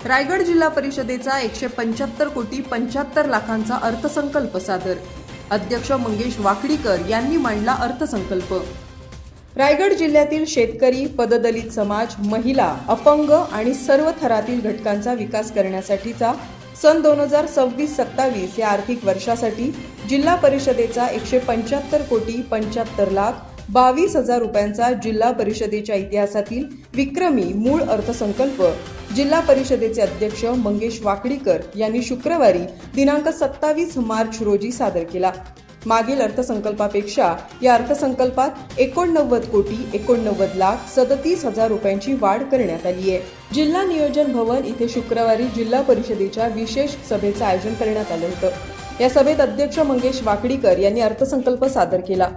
रायगड जिल्हा परिषदेचा 175 कोटी 75 लाखांचा अर्थसंकल्प सादर। अध्यक्ष मंगेश वाकडीकर यांनी मांडला अर्थसंकल्प। रायगड जिल्ह्यातील शेतकरी, पददलित समाज, महिला, अपंग आणि सर्व थरातील घटकांचा विकास करण्यासाठीचा सन 2026-27 या आर्थिक वर्षासाठी जिल्हा परिषदेचा 175 कोटी 75 लाख 22,000 रुपयांचा जिल्हा परिषदेच्या इतिहासातील विक्रमी मूळ अर्थसंकल्प जिल्हा परिषदेचे अध्यक्ष मंगेश वाकडीकर यांनी शुक्रवारी दिनांक 27 मार्च रोजी सादर केला। मागील अर्थसंकल्पापेक्षा या अर्थसंकल्पात 89 कोटी 89 लाख 37,000 रुपयांची वाढ करण्यात आली आहे। जिल्हा नियोजन भवन इथे शुक्रवारी जिल्हा परिषदेच्या विशेष सभेचं आयोजन करण्यात आलं होतं। या सभेत अध्यक्ष मंगेश वाकडीकर यांनी अर्थसंकल्प सादर केला।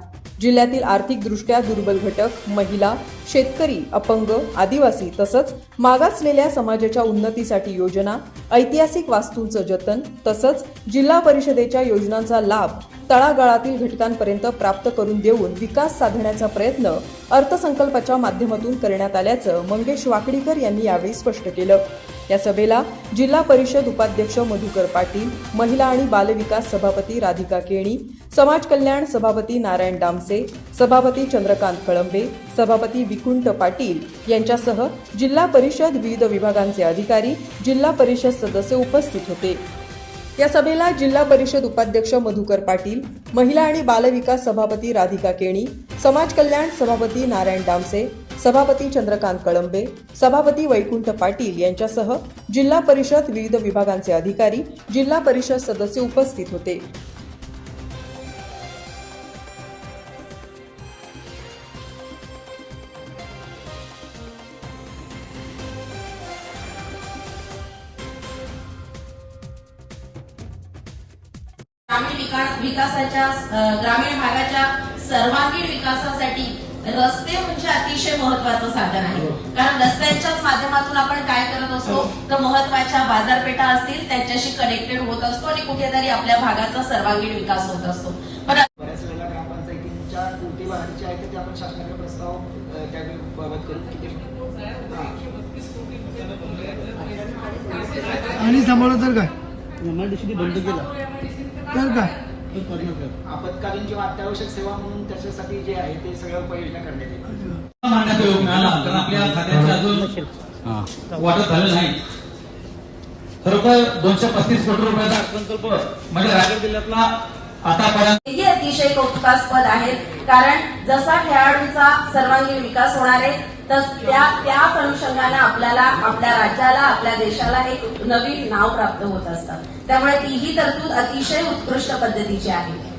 जिल्ह्यातील आर्थिकदृष्ट्या दुर्बल घटक, महिला, शेतकरी, अपंग, आदिवासी तसंच मागासलेल्या समाजाच्या उन्नतीसाठी योजना, ऐतिहासिक वास्तूंचं जतन तसंच जिल्हा परिषदेच्या योजनांचा लाभ तळागाळातील घटकांपर्यंत प्राप्त करून देऊन विकास साधण्याचा प्रयत्न अर्थसंकल्पाच्या माध्यमातून करण्यात आल्याचं मंगेश वाकडीकर यांनी यावेळी स्पष्ट केलं। या सभेला जिल्हा परिषद उपाध्यक्ष मधुकर पाटील, महिला आणि बालविकास सभापती राधिका केणी, समाज कल्याण सभापती नारायण डामसे, सभापती चंद्रकांत कळंबे, सभापती विकुंठ पाटील यांच्यासह जिल्हा परिषद विविध विभागांचे अधिकारी, जिल्हा परिषद सदस्य उपस्थित होते। या सभेला जिल्हा परिषद उपाध्यक्ष मधुकर पाटील, महिला आणि बालविकास सभापती राधिका केणी, समाज कल्याण सभापती नारायण डामसे, सभापती चंद्रकांत कळंबे, सभापती वैकुंठ पाटील यांच्यासह जिल्हा परिषद विविध विभागांचे अधिकारी, जिल्हा परिषद सदस्य उपस्थित होते। विकासाच्या ग्रामीण भागाच्या सर्वांगीण विकासासाठी रस्ते म्हणजे अतिशय महत्वाचं साधन आहे। कारण रस्त्यांच्याच माध्यमातून आपण काय करत असतो तर महत्वाच्या बाजारपेठा असतील त्यांच्याशी कनेक्टेड होत असतो आणि कुठेतरी आपल्या भागाचा सर्वांगीण विकास होत असतो। पण बऱ्याच वेळेला ग्रामपंचायतींच्या कृती बाहेरची आहे ते आपण शासनाकडे प्रस्ताव त्याबाबत करू आणि सांभाळलं तर काय एमआयडीसी बंद केला तर काय आपत्कालीन किंवा अत्यावश्यक सेवा म्हणून त्याच्यासाठी जे आहे ते सगळ्या उपाययोजना करण्यात येतील। मांडण्याचा योग मिळाला कारण आपल्या खात्याचे अजून वाटप झालं नाही। खरोखर 235 कोटी रुपयाचा अर्थसंकल्प म्हणजे रायगड जिल्ह्यातला आतापर्यंत हे अतिशय कौतुकास्पद आहेत। कारण जसा खेळाडूंचा सर्वांगीण विकास होणार आहे तर त्याच अनुषंगाने आपल्याला आपल्या राज्याला आपल्या देशाला एक नवीन नाव प्राप्त होत असतं। त्यामुळे तीही तरतूद अतिशय उत्कृष्ट पद्धतीची आहे।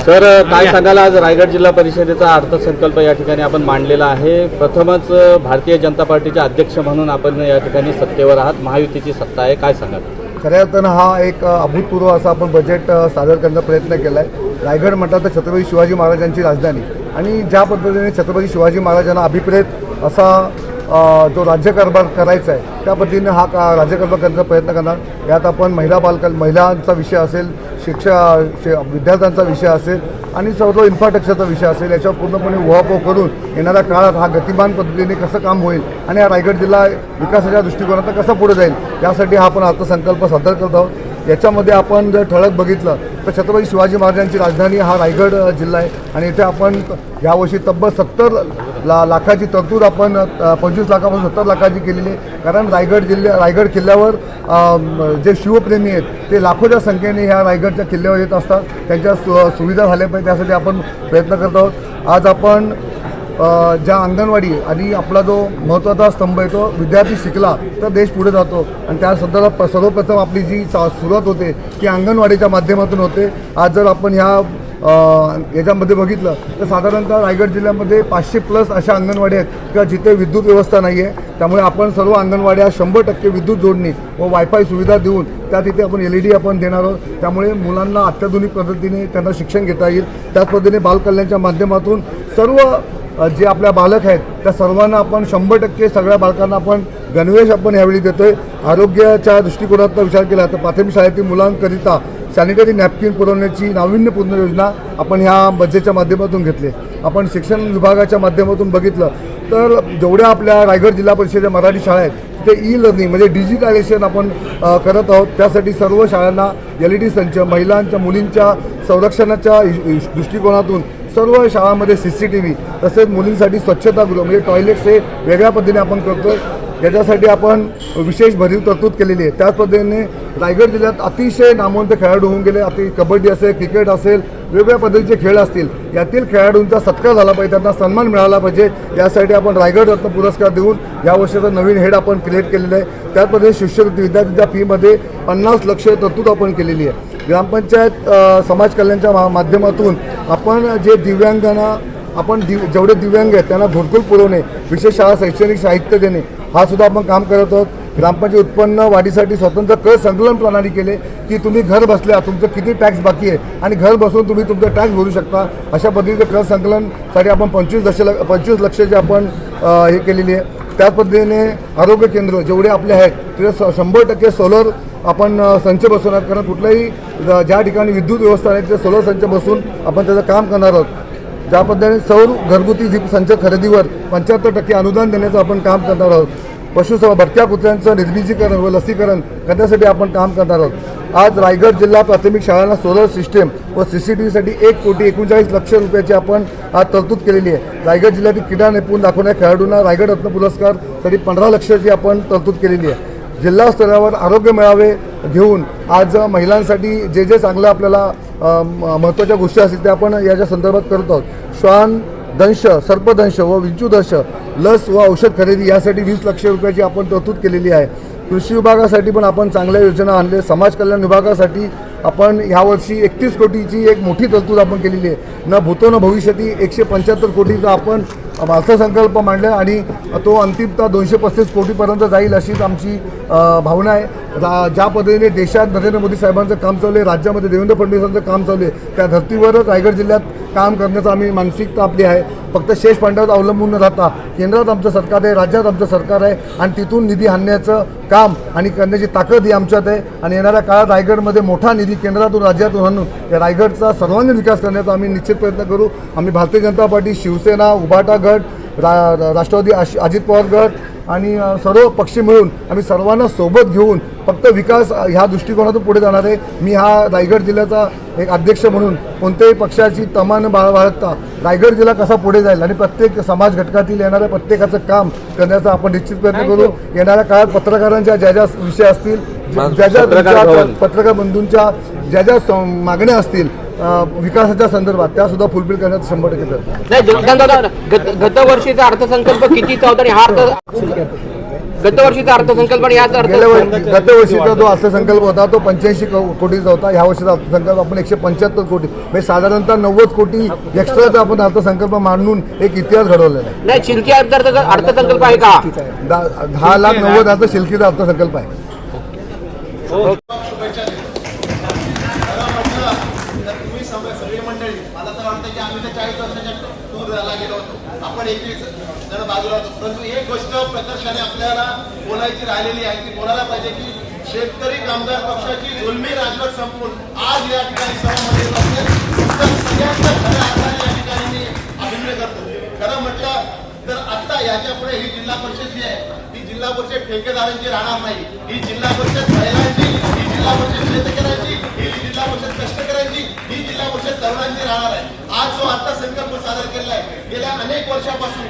सर, काय सांगाल, आज रायगड जिल्हा परिषदेचा अर्थसंकल्प या ठिकाणी आपण मांडलेला आहे। प्रथमच भारतीय जनता पार्टीचे अध्यक्ष म्हणून आपण या ठिकाणी सत्तेवर आहात, महायुतीची सत्ता आहे, काय सांगाल? खऱ्या अर्थानं हा एक अभूतपूर्व असा आपण बजेट सादर करण्याचा प्रयत्न केला आहे। रायगड म्हटलं तर छत्रपती शिवाजी महाराजांची राजधानी आणि ज्या पद्धतीने छत्रपती शिवाजी महाराजांना अभिप्रेत असा जो राज्यकारभार करायचा आहे त्या पद्धतीने हा राज्यकारभार करण्याचा प्रयत्न करणार। यात आपण महिलांचा विषय असेल, विद्यार्थ्यांचा विषय असेल आणि सर्व इन्फ्रास्ट्रक्चरचा विषय असेल, याच्यावर पूर्णपणे उहापोह करून येणाऱ्या काळात हा गतिमान पद्धतीने कसं काम होईल आणि हा रायगड जिल्हा विकासाच्या दृष्टिकोनातून कसा पुढे जाईल यासाठी हा आपण अर्थसंकल्प सादर करत आहोत। याच्यामध्ये आपण जर ठळक बघितलं तर छत्रपती शिवाजी महाराजांची राजधानी हा रायगड जिल्हा आहे आणि इथे आपण यावर्षी तब्बल 70 लाखाची तरतूद आपण 25 लाखापासून 70 लाखाची केलेली आहे। कारण रायगड किल्ल्यावर जे शिवप्रेमी आहेत ते लाखोच्या संख्येने ह्या रायगडच्या किल्ल्यावर येत असतात, त्यांच्या सुविधा झाल्या पाहिजे त्यासाठी आपण प्रयत्न करत आहोत। आज आपण ज्या अंगणवाडी आणि आपला जो महत्त्वाचा स्तंभ आहे तो विद्यार्थी शिकला तर देश पुढे जातो आणि त्या संदर्भात सर्वप्रथम आपली जी सुरुवात होते ती अंगणवाडीच्या माध्यमातून होते। आज जर आपण याच्यामध्ये बघितलं तर साधारणतः रायगड जिल्ह्यामध्ये 500+ अशा अंगणवाड्या आहेत किंवा जिथे विद्युत व्यवस्था नाही आहे। त्यामुळे आपण सर्व अंगणवाड्या 100% विद्युत जोडणी व वायफाय सुविधा देऊन त्या तिथे आपण LED आपण देणार आहोत। त्यामुळे मुलांना अत्याधुनिक पद्धतीने त्यांना शिक्षण घेता येईल। त्याच पद्धतीने बालकल्याणच्या माध्यमातून सर्व जे आपल्या बालक आहेत त्या सर्वांना आपण 100% सगळ्या बालकांना आपण गणवेश आपण यावेळी देतोय। आरोग्याच्या दृष्टिकोनातून विचार केला तर प्राथमिक शाळेतील मुलांकरिता सॅनिटरी नॅपकिन पुरवण्याची नाविन्यपूर्ण योजना आपण ह्या बजेटच्या माध्यमातून घेतली। आपण शिक्षण विभागाच्या माध्यमातून बघितलं तर जेवढ्या आपल्या रायगड जिल्हा परिषदेच्या मराठी शाळा आहेत ते ई लर्निंग म्हणजे डिजिटलायझेशन आपण करत आहोत. त्यासाठी सर्व शाळांना LED संच, महिलांच्या मुलींच्या संरक्षणाच्या दृष्टिकोनातून सर्व शाळांमध्ये CCTV, तसेच मुलींसाठी स्वच्छतागृह म्हणजे टॉयलेट्स हे वेगळ्या पद्धतीने आपण करतो. याच्यासाठी आपण विशेष भरीव तरतूद केलेली आहे. त्याच पद्धतीने रायगड जिल्ह्यात अतिशय नामवंत खेळाडू होऊन गेले. कबड्डी असेल, क्रिकेट असेल, वेगवेगळ्या पद्धतीचे खेळ असतील, यातील खेळाडूंचा सत्कार झाला पाहिजे, त्यांना सन्मान मिळाला पाहिजे. यासाठी आपण रायगड रत्न पुरस्कार देऊन या वर्षाचा नवीन हेड आपण क्रिएट केलेलं आहे. त्याच पद्धतीने शिष्यवृत्ती विद्यार्थ्यांच्या फीमध्ये 50 लाख तरतूद आपण केलेली आहे. ग्रामपंचायत समाज कल्याणच्या माध्यमातून आपण जे दिव्यांगांना जेवढे दिव्यांग आहेत त्यांना घरकुल पुरवणे, विशेष शाळा शैक्षणिक साहित्य देणे, हा सुद्धा आपण काम करत आहोत. ग्रामपंचायत उत्पन्न वाढीसाठी स्वतंत्र कर संकलन प्रणाली केले की तुम्ही घर बसल्या तुमचं किती टॅक्स बाकी आहे आणि घर बसून तुम्ही तुमचं टॅक्स भरू शकता. अशा पद्धतीचं कर संकलनसाठी आपण 25 लक्षाची आपण हे केलेली आहे. त्याच पद्धतीने आरोग्य केंद्र जेवढे आपले आहेत तिथे 100% सोलर आपण संच बसवणार. कारण कुठल्याही ज्या ठिकाणी विद्युत व्यवस्था आहे तिथे सोलर संच बसून आपण त्याचं काम करणार आहोत. ज्या पद्धतीने सौर घरगुती दीप संच खरेदीवर 75% अनुदान देण्याचं आपण काम करणार आहोत. पशुसेवा भटक्या कुत्र्यांचं निर्बीजीकरण व लसीकरण करण्यासाठी आपण काम करणार आहोत. आज रायगड जिल्हा प्राथमिक शाळांना सोलर सिस्टीम व CCTVसाठी 1,39,00,000 रुपयाची आपण आज तरतूद केलेली आहे. रायगड जिल्ह्यातील क्रीडा निपुण दाखवणाऱ्या खेळाडूंना रायगड रत्न पुरस्कारसाठी 15 लाखाची आपण तरतूद केलेली आहे. जिल्हा स्तरावर आरोग्य मेळावे घेऊन आज महिलांसाठी जे चांगलं आपल्याला महत्त्वाच्या गोष्टी असतील त्या आपण याच्या संदर्भात करत आहोत. श्वान दंश, सर्पदंश व विंचूदंश लस व औषध खरेदी यासाठी 20 लाख रुपयाची आपण तरतूद केलेली आहे. कृषी विभागासाठी पण आपण चांगल्या योजना आणल्या. समाज कल्याण विभागासाठी आपण ह्यावर्षी 31 कोटीची एक मोठी तरतूद आपण केलेली आहे. न भूतो न भविष्यती 175 कोटीचा आपण अर्थसंकल्प मांडला आणि तो अंतिमतः 235 कोटीपर्यंत जाईल अशीच आमची भावना आहे. ज्या पद्धतीने देशात नरेंद्र मोदी साहेबांचं काम चालू आहे, राज्यामध्ये देवेंद्र फडणवीसांचं काम चालू आहे, त्या धर्तीवरच रायगड जिल्ह्यात काम करण्याचं आम्ही मानसिकता आपली आहे. फक्त शेष फंडावर अवलंबून न राहता केंद्रात आमचं सरकार आहे, राज्यात आमचं सरकार आहे आणि तिथून निधी आणण्याचं काम आणि करण्याची ताकद ही आमच्यात आहे. आणि येणाऱ्या काळात रायगडमध्ये मोठा निधी केंद्रातून राज्यातून आणून या रायगडचा सर्वांगीण विकास करण्याचा आम्ही निश्चित प्रयत्न करू. आम्ही भारतीय जनता पार्टी, शिवसेना, उभाटा गट, राष्ट्रवादी अजित पवार गट आणि सर्व पक्ष मिळून आम्ही सर्वांना सोबत घेऊन फक्त विकास ह्या दृष्टिकोनातून पुढे जाणार आहे. मी हा रायगड जिल्ह्याचा एक अध्यक्ष म्हणून कोणत्याही पक्षाची तमान बाळगता रायगड जिल्हा कसा पुढे जाईल आणि प्रत्येक समाज घटकातील येणाऱ्या प्रत्येकाचं काम करण्याचा आपण निश्चित प्रयत्न करू. येणाऱ्या काळात पत्रकारांच्या ज्या विषय असतील, पत्रकार बंधूंच्या ज्या मागण्या असतील विकासाच्या संदर्भात त्यासुद्धा फुलफिल करण्याचा 100% गतवर्षीचा अर्थसंकल्प कितीचा होता आणि हा गतवर्षीचा अर्थसंकल्प आणि याचा गतवर्षीचा जो अर्थसंकल्प होता तो 85 कोटीचा होता. ह्या वर्षीचा अर्थसंकल्प आपण 175 कोटी म्हणजे साधारणतः 90 कोटी एक्स्ट्राचा आपण अर्थसंकल्प मांडून एक इतिहास घडवलेला आहे. नाही, शिल्की अर्थसंकल्प आहे का? 10,90,000 शिल्कीचा अर्थसंकल्प आहे. सगळी मंडळी मला तर वाटतं की आम्ही तर 40 वर्षाच्या टूरला गेलो होतो, आपण 21 जण बाजूला होतो. परंतु एक गोष्ट प्रकर्षाने आपल्याला बोलायची राहिलेली आहे की बोलायला पाहिजे की शेतकरी कामगार पक्षाची जुलमी राजवट संपवून आज या ठिकाणी सभामध्ये सगळ्यांच्या खऱ्या अर्थाने या ठिकाणी मी अभिनय करतो. खरं म्हटलं तर आता याच्या पुढे ही जिल्हा परिषद जी आहे ही जिल्हा परिषद ठेकेदारांची राहणार नाही. ही जिल्हा परिषद महिलांची, ही जिल्हा परिषद शेतकऱ्यांची, ही जिल्हा परिषद कष्टकऱ्यांची, ही जिल्हा परिषद तरुणांची राहणार आहे. आज जो अर्थसंकल्प सादर केलेला आहे गेल्या अनेक वर्षापासून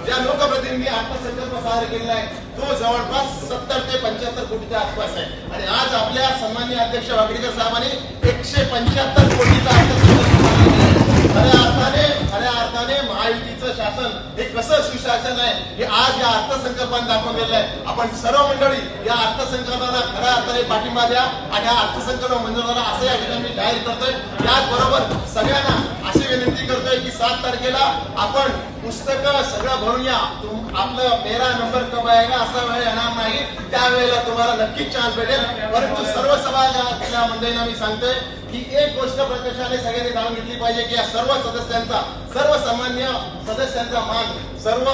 ज्या लोकप्रतिनिधी अर्थसंकल्प सादर केलेला आहे तो जवळपास 70 ते 75 कोटीच्या आसपास आहे. आणि आज आपल्या सन्माननीय अध्यक्ष वाकडीकर साहेबांनी 175 कोटीचा अर्थसंकल्प सादर केला आहे. खऱ्या अर्थाने महायुतीचं शासन हे कसं सुशासन आहे हे आज या अर्थसंकल्पाने दाखवून दिलेलं आहे. आपण सर्व मंडळी या अर्थसंकल्पाला खऱ्या अर्थाने पाठिंबा द्या आणि हा अर्थसंकल्प मंजूर झाला असं या ठिकाणी मी जाहीर करतोय. त्याचबरोबर सगळ्यांना अशी विनंती करतोय की 7 तारखेला आपण पुस्तकं सगळं भरून या. आपलं मेरा नंबर कब आएगा असा वेळ येणार नाही, त्यावेळेला तुम्हाला नक्कीच चान्स भेटेल. परंतु सर्व समाजातल्या मंडळींना मी सांगतोय की एक गोष्ट प्रत्यक्षाने सगळ्यांनी जाणून घेतली पाहिजे की या सर्व सदस्यांचा, सर्वसामान्य सदस्यांचा मान सर्व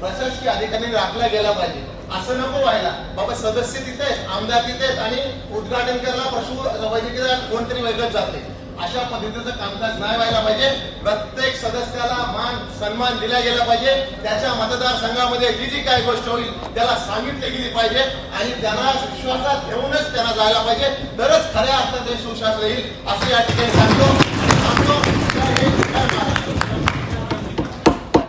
प्रशासकीय अधिकाऱ्यांनी राखला गेला पाहिजे. असं नको व्हायला बाबा सदस्य तिथे, आमदार तिथे आणि उद्घाटन करायला पशु वैद्यकीय कोणतरी वेगळंच जाते. अशा पद्धतीचं कामकाज नाही व्हायला पाहिजे. प्रत्येक सदस्याला मान सन्मान दिला गेला पाहिजे. त्याच्या मतदारसंघामध्ये जी जी काही गोष्ट होईल त्याला सांगितली गेली पाहिजे आणि त्यांना विश्वासात घेऊनच त्यांना जायला पाहिजे. तरच खऱ्या अर्थाने सुशासन येईल असं या ठिकाणी सांगतो.